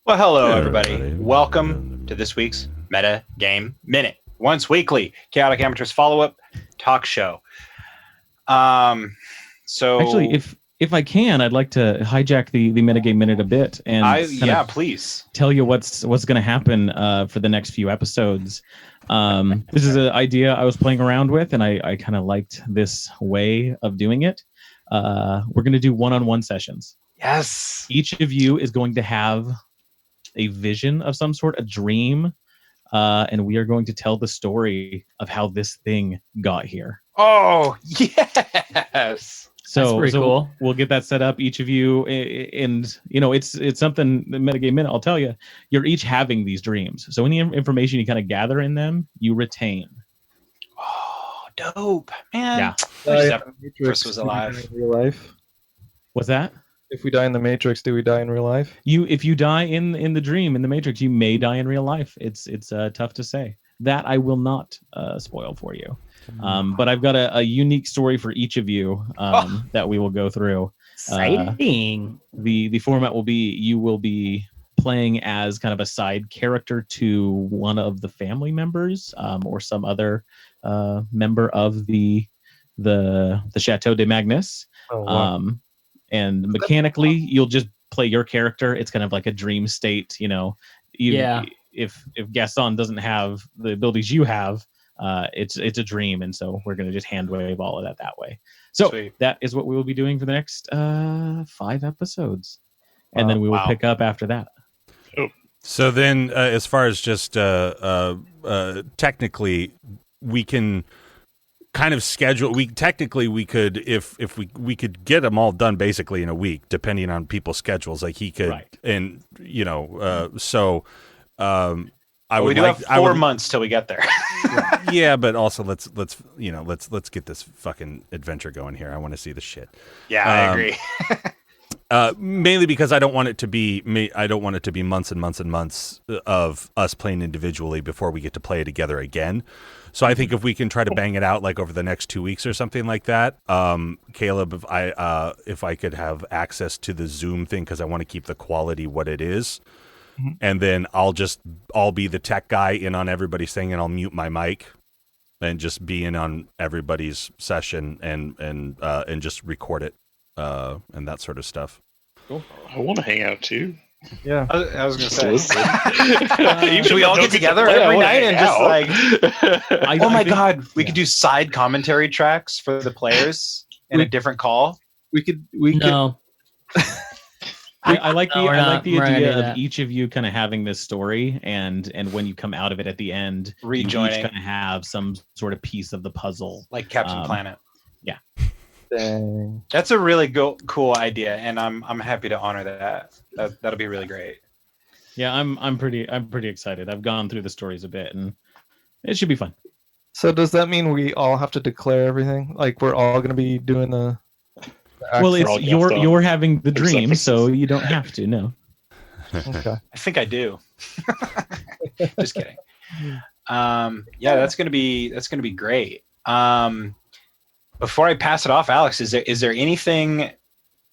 Well, hello, everybody. Welcome to this week's Meta Game Minute, once weekly Chaotic Amateurs follow-up talk show. So actually, if I can, I'd like to hijack the Metagame Minute a bit and please tell you what's going to happen for the next few episodes. This is an idea I was playing around with, and I kind of liked this way of doing it. We're going to do one-on-one sessions. Yes. Each of you is going to have a vision of some sort, a dream, and we are going to tell the story of how this thing got here. Oh, yes. So cool. We'll get that set up, each of you, and it's something, the Metagame Minute, I'll tell you, you're each having these dreams. So any information you kind of gather in them, you retain. Oh, dope, man. Yeah. Matrix was alive. In real life. What's that? If we die in the Matrix, do we die in real life? If you die in the dream, in the Matrix, you may die in real life. It's tough to say. That I will not spoil for you. But I've got a unique story for each of you that we will go through. Exciting. The format will be, you will be playing as kind of a side character to one of the family members or some other member of the Chateau de Magnus. Oh, wow. And mechanically, you'll just play your character. It's kind of like a dream state, If Gaston doesn't have the abilities you have, it's a dream, and so we're going to just hand wave all of that way. So Sweet. That is what we will be doing for the next 5 episodes, and then we will pick up after that. So then, as far as just technically, we can kind of schedule. We could, if we could get them all done basically in a week, depending on people's schedules. Like he could, right. And so. I would have 4 months till we get there. Yeah, but also let's get this fucking adventure going here. I want to see the shit. Yeah, I agree. Mainly because I don't want it to be months and months and months of us playing individually before we get to play together again. So I think if we can try to bang it out like over the next 2 weeks or something like that, Caleb, if I could have access to the Zoom thing, because I want to keep the quality what it is. And then I'll be the tech guy in on everybody's thing, and I'll mute my mic and just be in on everybody's session and just record it and that sort of stuff. Cool. I want to hang out too. Yeah, I was gonna say. Should we all get together every night and just like? Oh my God, we could do side commentary tracks for the players in a different call. We could. I like the idea of each of you kind of having this story, and when you come out of it at the end, rejoining, you each kind of have some sort of piece of the puzzle, like Captain Planet. Yeah, dang. That's a really cool idea, and I'm happy to honor that. That'll be really great. Yeah, I'm pretty excited. I've gone through the stories a bit, and it should be fun. So does that mean we all have to declare everything? Like we're all going to be doing the? Well, it's you're having the dream, so you don't have to. No. Okay. I think I do. Just kidding. That's gonna be great. Before I pass it off, Alex, is there anything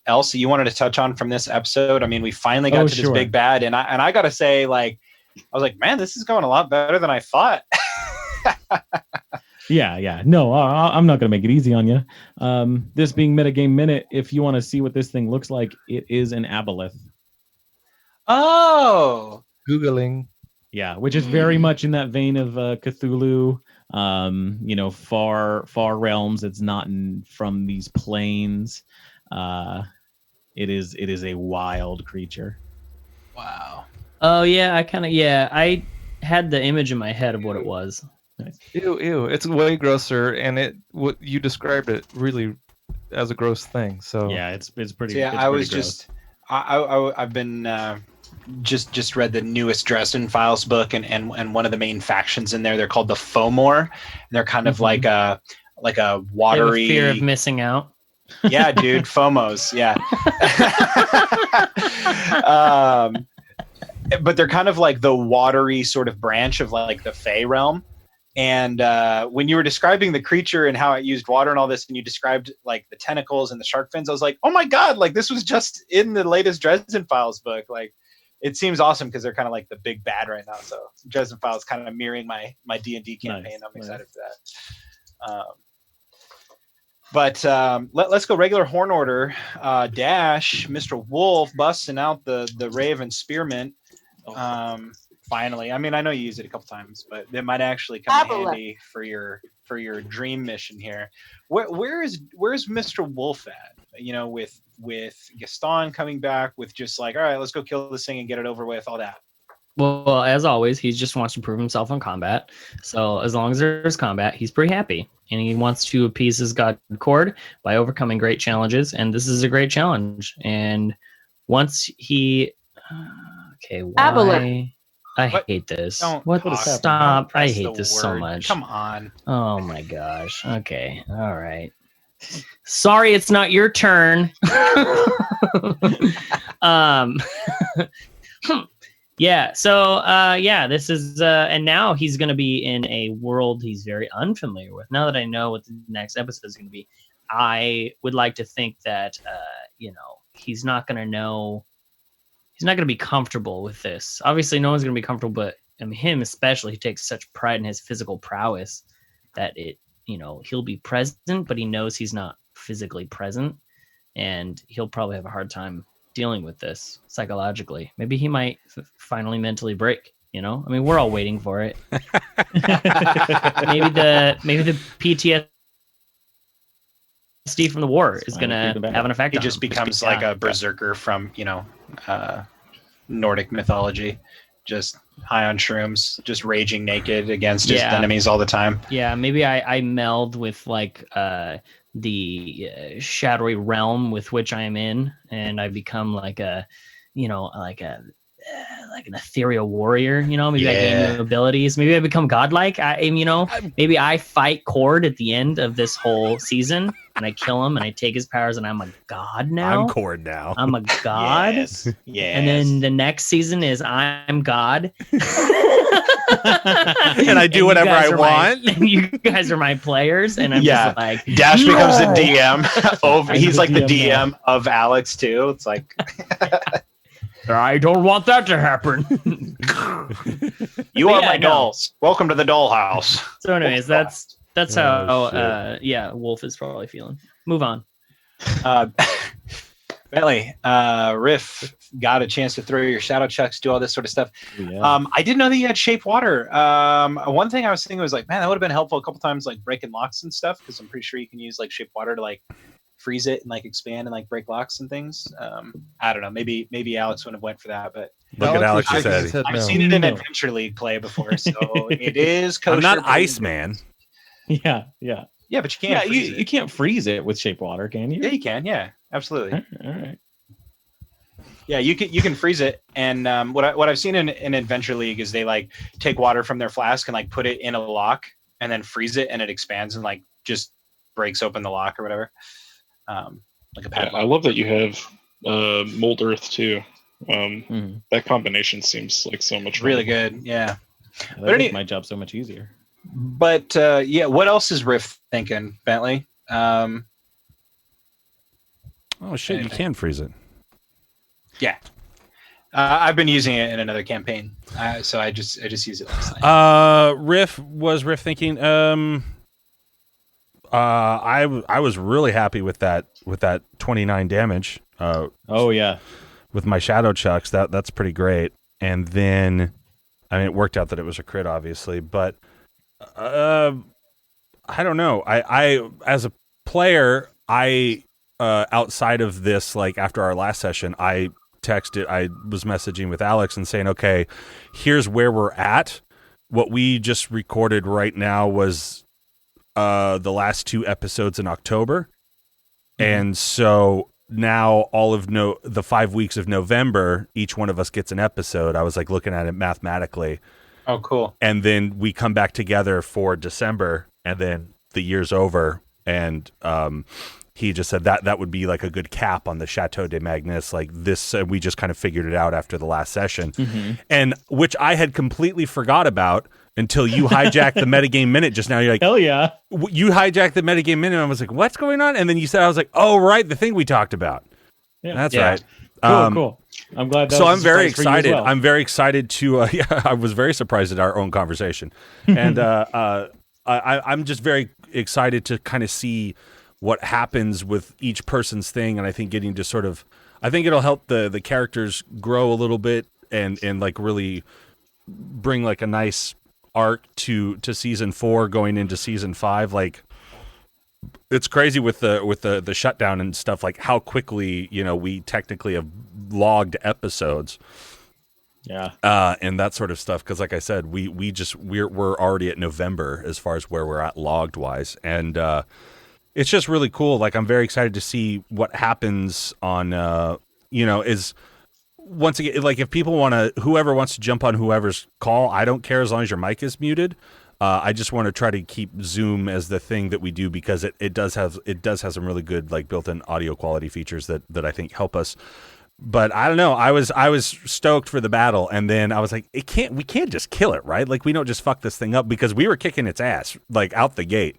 else that you wanted to touch on from this episode? I mean, we finally got to this big bad, and I gotta say, like, I was like, man, this is going a lot better than I thought. Yeah. No, I'm not going to make it easy on you. This being Metagame Minute, if you want to see what this thing looks like, it is an aboleth. Oh! Googling. Yeah, which is very much in that vein of Cthulhu, far realms. It's not from these planes. It is a wild creature. Wow. Oh, yeah, I had the image in my head of what it was. Nice. Ew! It's way grosser, and what you described it really as a gross thing. So yeah, it's pretty. So, yeah, it's I pretty was gross. just I've been just read the newest Dresden Files book, and one of the main factions in there, they're called the Fomor, and they're kind of like a watery fear of missing out. Yeah, dude, FOMOs. Yeah. But they're kind of like the watery sort of branch of like the Fey realm. And when you were describing the creature and how it used water and all this, and you described like the tentacles and the shark fins, I was like, oh my God, like this was just in the latest Dresden Files book. Like it seems awesome because they're kind of like the big bad right now. So Dresden Files kind of mirroring my D&D campaign. Nice, I'm excited for that. Let's go regular horn order. Dash, Mr. Wolf busting out the Raven Spearmint. Finally, I mean, I know you used it a couple times, but it might actually come in handy for your dream mission here. Where's Mr. Wolf at? You know, with Gaston coming back, with just like, all right, let's go kill this thing and get it over with, all that. Well, as always, he just wants to prove himself in combat. So as long as there's combat, he's pretty happy. And he wants to appease his god Cord by overcoming great challenges. And this is a great challenge. And once he... okay, why... I hate this. Stop. I hate this so much. Come on. Oh my gosh. Okay. All right. Sorry, it's not your turn. Yeah. So, this is, and now he's going to be in a world he's very unfamiliar with. Now that I know what the next episode is going to be, I would like to think that, he's not going to know. He's not going to be comfortable with this. Obviously, no one's going to be comfortable, but him especially. He takes such pride in his physical prowess that he'll be present, but he knows he's not physically present, and he'll probably have a hard time dealing with this psychologically. Maybe he might finally mentally break. We're all waiting for it. maybe the PTSD from the war is going to have an effect. He just becomes like a berserker from Nordic mythology, just high on shrooms, just raging naked against his enemies all the time. Yeah, maybe I meld with like the shadowy realm with which I am in, and I become like an ethereal warrior. Maybe I gain new abilities. Maybe I become godlike. Maybe I fight Cord at the end of this whole season, and I kill him, and I take his powers, and I'm a god now. I'm Cord now. I'm a god. Yes. And then the next season is I'm God. And I do whatever I want. You guys are my players, and I'm just like, Dash becomes the DM. He's like the DM of Alex too. It's like, I don't want that to happen. You are my dolls. Welcome to the dollhouse. So, anyways, that's how Wolf is probably feeling. Move on. Bentley, Riff got a chance to throw your shadow chucks, do all this sort of stuff. Yeah. I didn't know that you had shape water. One thing I was thinking was like, man, that would have been helpful a couple times, like breaking locks and stuff, because I'm pretty sure you can use like shape water to like freeze it and like expand and like break locks and things. I don't know. Maybe Alex wouldn't have went for that, but look at Alex. I've seen it in Adventure League play before, so it is kosher. I'm not Iceman. Yeah, but you can't. You can't freeze it with shape water, can you? Yeah, you can. Yeah, absolutely. All right. Yeah, you can freeze it, and what I've seen in Adventure League is they like take water from their flask and like put it in a lock and then freeze it, and it expands and like just breaks open the lock or whatever. Like a padlock. I love that you have Mold Earth too. That combination seems like so much really fun. good. Yeah, That makes my job so much easier. But what else is Riff thinking, Bentley? Oh shit! You can freeze it. Yeah, I've been using it in another campaign, so I just used it last night. Riff thinking. I was really happy with that 29 damage. Oh yeah, with my shadow chucks, that's pretty great. And then, I mean, it worked out that it was a crit, obviously, but I don't know. I as a player, outside of this, like after our last session, I was messaging with Alex and saying, okay, here's where we're at. What we just recorded right now was the last 2 episodes in October. And so now all of the 5 weeks of November, each one of us gets an episode. I was like looking at it mathematically. Oh, cool. And then we come back together for December, and then the year's over. And he just said that would be like a good cap on the Chateau de Magnus. Like this, we just kind of figured it out after the last session, and which I had completely forgot about until you hijacked the metagame minute just now. You're like, hell yeah! You hijacked the metagame minute, and I was like, what's going on? And then you said, I was like, oh right, the thing we talked about. Yeah. That's right. Cool. I'm glad. So I'm very excited. Well. I'm very excited to. I was very surprised at our own conversation, and I'm just very excited to kind of see what happens with each person's thing, and I think getting to sort of, I think it'll help the characters grow a little bit and like really bring like a nice arc to season 4 going into season 5. Like, it's crazy with the shutdown and stuff, like how quickly, you know, we technically have logged episodes. Yeah. And that sort of stuff. Cause like I said, we're already at November as far as where we're at logged wise. And, it's just really cool. Like, I'm very excited to see what happens on, is once again, like if people whoever wants to jump on whoever's call, I don't care as long as your mic is muted. I just want to try to keep Zoom as the thing that we do, because it does have some really good like built-in audio quality features that I think help us. But I don't know. I was stoked for the battle, and then I was like, we can't just kill it, right? Like, we don't just fuck this thing up, because we were kicking its ass like out the gate.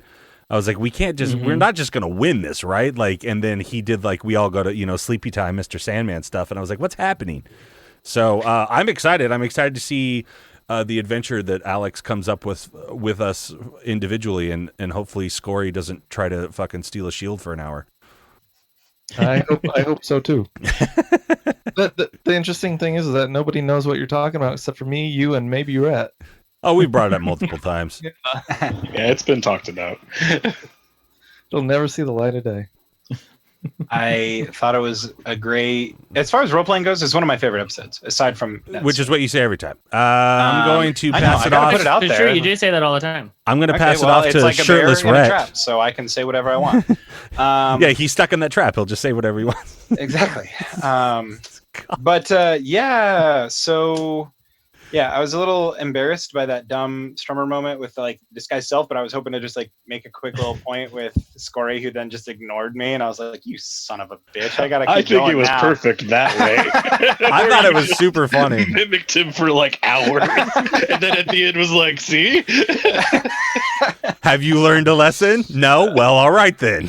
I was like, we can't just, we're not just gonna win this, right? Like, and then he did like, we all go to sleepy time, Mr. Sandman stuff, and I was like, what's happening? So I'm excited. I'm excited to see the adventure that Alex comes up with us individually, and hopefully Scory doesn't try to fucking steal a shield for an hour. I hope so too. The interesting thing is that nobody knows what you're talking about except for me, you, and maybe Rhett. Oh, we brought it up multiple times. Yeah, it's been talked about. It'll never see the light of day. I thought it was a great, as far as role playing goes, it's one of my favorite episodes, aside from which is what you say every time. I'm going to pass it off. Put it out there. Sure, you do say that all the time. I'm going to pass it off to like shirtless Rhett. Trap, so I can say whatever I want. Yeah, he's stuck in that trap. He'll just say whatever he wants. Exactly. But yeah, so. Yeah, I was a little embarrassed by that dumb Strummer moment with like disguised self, but I was hoping to just like make a quick little point with Scory, who then just ignored me, and I was like, "You son of a bitch! I gotta keep going." I think it was perfect that way. I thought it was super funny. Mimicked him for like hours, and then at the end was like, "See, have you learned a lesson? No. Well, all right then."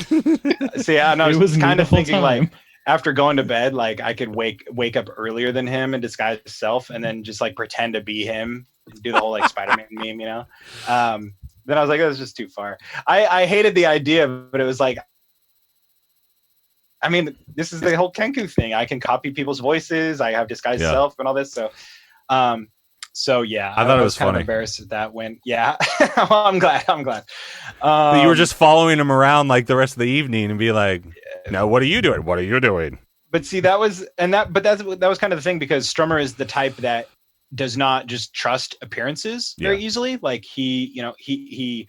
See, I was kind of thinking like, after going to bed, like I could wake up earlier than him and disguise self, and then just like pretend to be him, do the whole like Spider-Man meme, you know. Then I was like, "That was just too far." I hated the idea, but it was like, I mean, this is the whole Kenku thing. I can copy people's voices. I have disguised self and all this. So, so yeah, I thought it was kind funny. of embarrassed that that went. Yeah, well, I'm glad. You were just following him around like the rest of the evening and be like, "No, what are you doing? What are you doing?" But see, that was kind of the thing, because Strummer is the type that does not just trust appearances very easily. Like he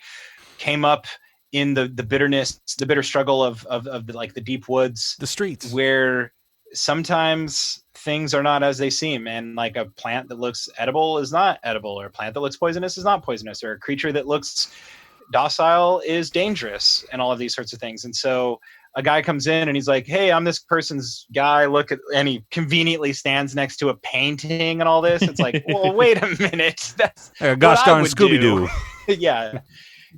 came up in the bitterness, the bitter struggle of the, like the deep woods, the streets, where sometimes things are not as they seem, and like a plant that looks edible is not edible, or a plant that looks poisonous is not poisonous, or a creature that looks docile is dangerous, and all of these sorts of things. And so a guy comes in and he's like, "Hey, I'm this person's guy. Look at," and he conveniently stands next to a painting and all this. It's like, well, wait a minute. That's gosh darn Scooby-Doo. Yeah.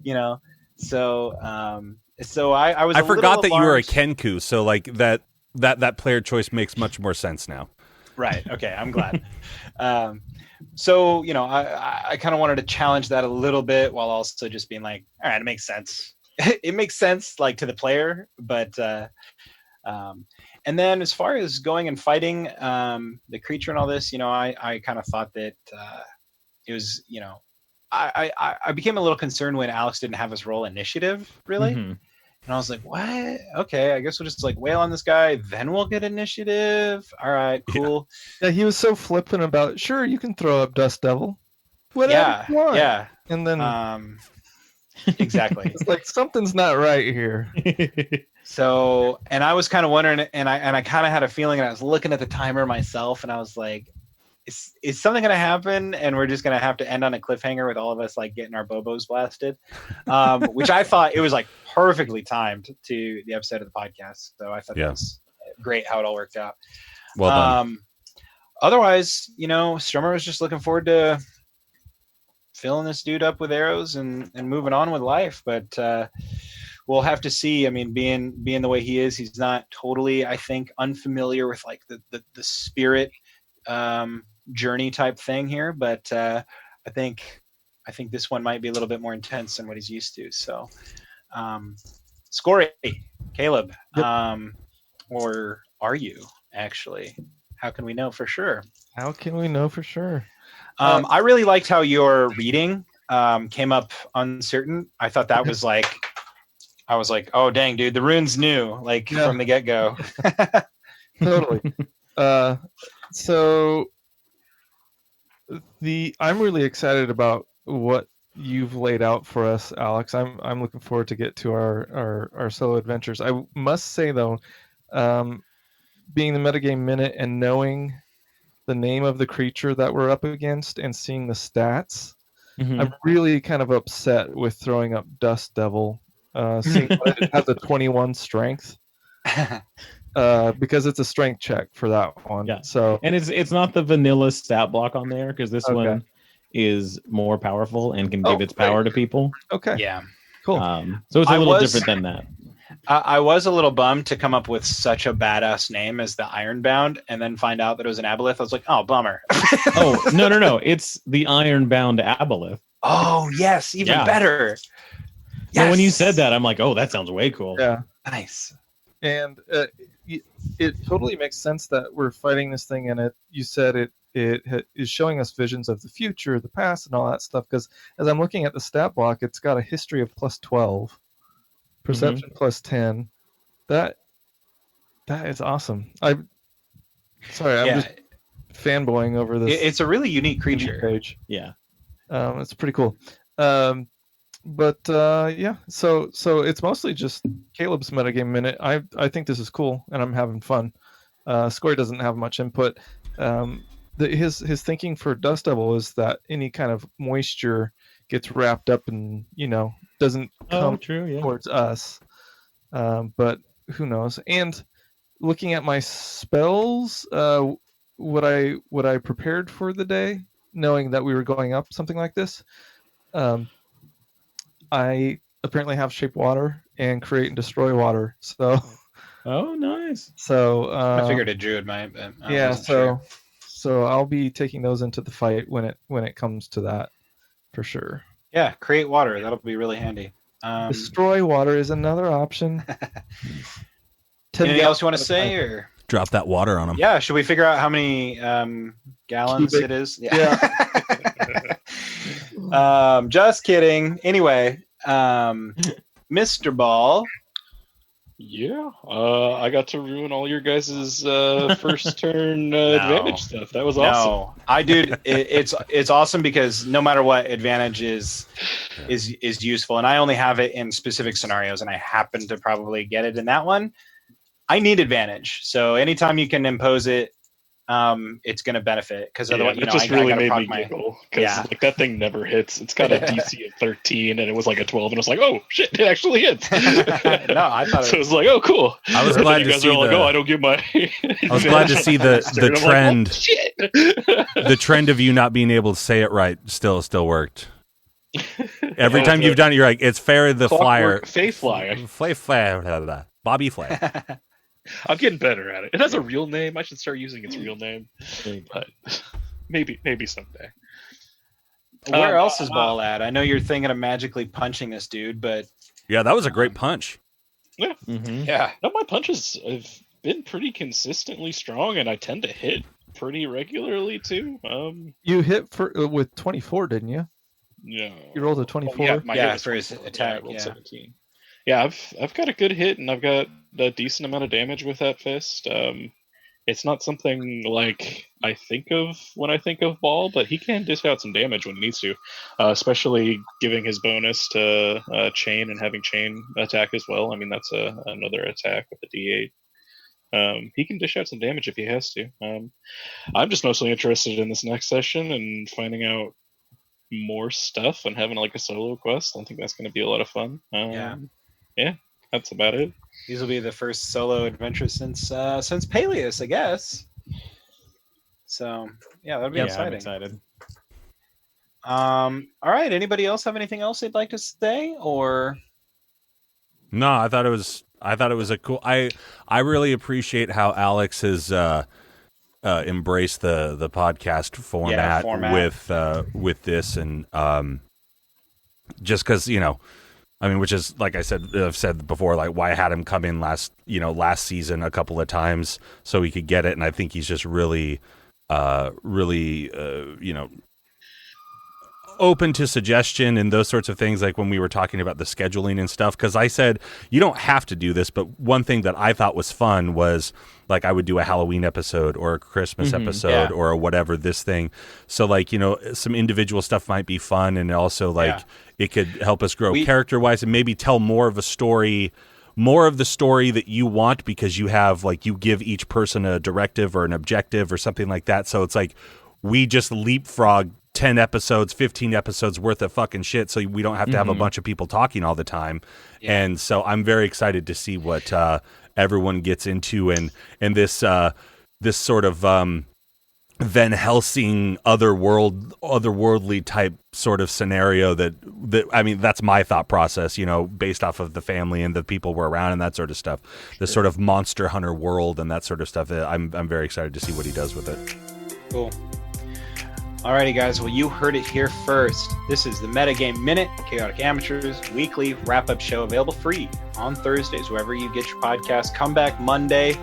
You know, so I was. I forgot that you were a Kenku, so like that player choice makes much more sense now. Right. Okay. I'm glad. So, you know, I kind of wanted to challenge that a little bit, while also just being like, all right, it makes sense. It makes sense, like, to the player, but and then as far as going and fighting the creature and all this, you know, I kind of thought that it was, you know, I became a little concerned when Alex didn't have us roll initiative, really. Mm-hmm. And I was like, what? Okay, I guess we'll just like wail on this guy, then we'll get initiative. All right, cool. Yeah, he was so flippant about, sure, you can throw up Dust Devil. Whatever you want. Yeah. And then exactly. It's like something's not right here. So, and I was kind of wondering, and I kind of had a feeling, and I was looking at the timer myself, and I was like, is something going to happen, and we're just going to have to end on a cliffhanger with all of us like getting our bobos blasted, which I thought it was like perfectly timed to the episode of the podcast. So I thought that was great how it all worked out. Well done. Otherwise, you know, Strummer was just looking forward to filling this dude up with arrows and moving on with life. But we'll have to see. I mean, being the way he is, he's not totally, I think, unfamiliar with like the spirit journey type thing here, but I think this one might be a little bit more intense than what he's used to. So, Scory, Caleb, or are you actually? How can we know for sure? How can we know for sure? I really liked how your reading came up uncertain. I thought that was like, I was like, oh dang, dude, the runes knew like from the get go. Totally. So I'm really excited about what you've laid out for us, Alex. I'm looking forward to get to our solo adventures. I must say though, being the metagame minute and knowing the name of the creature that we're up against and seeing the stats, I'm really kind of upset with throwing up Dust Devil, seeing that it has a 21 strength. Because it's a strength check for that one. Yeah. So and it's not the vanilla stat block on there because this one is more powerful and can give its power to people. Okay. Yeah. Cool. So it's a little different than that. I was a little bummed to come up with such a badass name as the Ironbound and then find out that it was an aboleth. I was like, oh, bummer. Oh, no. It's the Ironbound Aboleth. Oh, yes. Even better. Yeah. So when you said that, I'm like, oh, that sounds way cool. Yeah. Nice. And it totally makes sense that we're fighting this thing, and you said it is showing us visions of the future, the past, and all that stuff. Because as I'm looking at the stat block, it's got a history of plus 12, perception plus 10. That is awesome. I'm just fanboying over this. It's a really unique creature. Page. Yeah. It's pretty cool. But so it's mostly just Caleb's metagame minute. I think this is cool, and I'm having fun. Scory doesn't have much input. His thinking for Dust Devil is that any kind of moisture gets wrapped up and doesn't come towards us. But who knows? And looking at my spells, what I prepared for the day, knowing that we were going up something like this. I apparently have shape water and create and destroy water. So, oh, nice. So I figured a druid might, but so I'll be taking those into the fight when it comes to that, for sure. Yeah, create water. That'll be really handy. Destroy water is another option. Anything else you want to say, or drop that water on them? Yeah, should we figure out how many gallons it is? Yeah. Just kidding. Anyway, Mr. Ball. Yeah, I got to ruin all your guys' first turn advantage stuff. That was awesome. It's awesome because no matter what, advantage is useful, and I only have it in specific scenarios, and I happen to probably get it in that one. I need advantage, so anytime you can impose it, it's going to benefit because otherwise, it just really made me giggle because that thing never hits. It's got a DC of 13, and it was like a 12, and I was like, "Oh shit, it actually hits!" No, I thought so. It was like, "Oh, cool." I was glad to see I don't get my. I was glad to see the trend. Like, oh, shit. The trend of you not being able to say it right still worked. Every time you've done it, you're like, "It's fair." The flyer, Fay Fly, Bobby Flay. I'm getting better at it. It has a real name. I should start using its real name, but maybe someday. Where else is Ball at? I know you're thinking of magically punching this dude, but yeah, that was a great punch. Yeah, yeah. No, my punches have been pretty consistently strong, and I tend to hit pretty regularly too. You hit with 24, didn't you? Yeah, you rolled a 24. Yeah, for his attack. I rolled 17. Yeah, I've got a good hit, and I've got a decent amount of damage with that fist. It's not something like I think of when I think of Ball, but he can dish out some damage when he needs to, especially giving his bonus to chain and having chain attack as well. I mean, that's another attack with a D8. He can dish out some damage if he has to. I'm just mostly interested in this next session and finding out more stuff and having like a solo quest. I think that's going to be a lot of fun. Yeah, that's about it. These will be the first solo adventure since Peleus, I guess. So yeah, that'll be exciting. I'm excited. All right. Anybody else have anything else they'd like to say, or? No, I thought it was a cool. I really appreciate how Alex has embraced the podcast format. With this, and just because I mean, which is, like I've said before, like why I had him come in last season a couple of times so he could get it, and I think he's just really open to suggestion and those sorts of things, like when we were talking about the scheduling and stuff, because I said you don't have to do this, but one thing that I thought was fun was like I would do a Halloween episode or a Christmas episode or whatever this thing, so like some individual stuff might be fun, and also like it could help us grow character wise and maybe tell more of the story that you want, because you have like you give each person a directive or an objective or something like that, so it's like we just leapfrog 10 episodes, 15 episodes worth of fucking shit, so we don't have to have a bunch of people talking all the time. Yeah. And so I'm very excited to see what everyone gets into, and this sort of Van Helsing otherworldly type sort of scenario that I mean, that's my thought process, based off of the family and the people we're around and that sort of stuff. This sort of monster hunter world and that sort of stuff. I'm very excited to see what he does with it. Cool. Alrighty, guys. Well, you heard it here first. This is the Metagame Minute, Chaotic Amateurs weekly wrap-up show, available free on Thursdays, wherever you get your podcast. Come back Monday.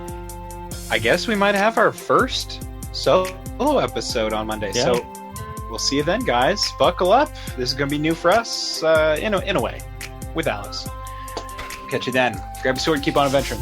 I guess we might have our first solo episode on Monday. Yeah. So we'll see you then, guys. Buckle up. This is going to be new for us, in a way, with Alex. Catch you then. Grab your sword, keep on adventuring.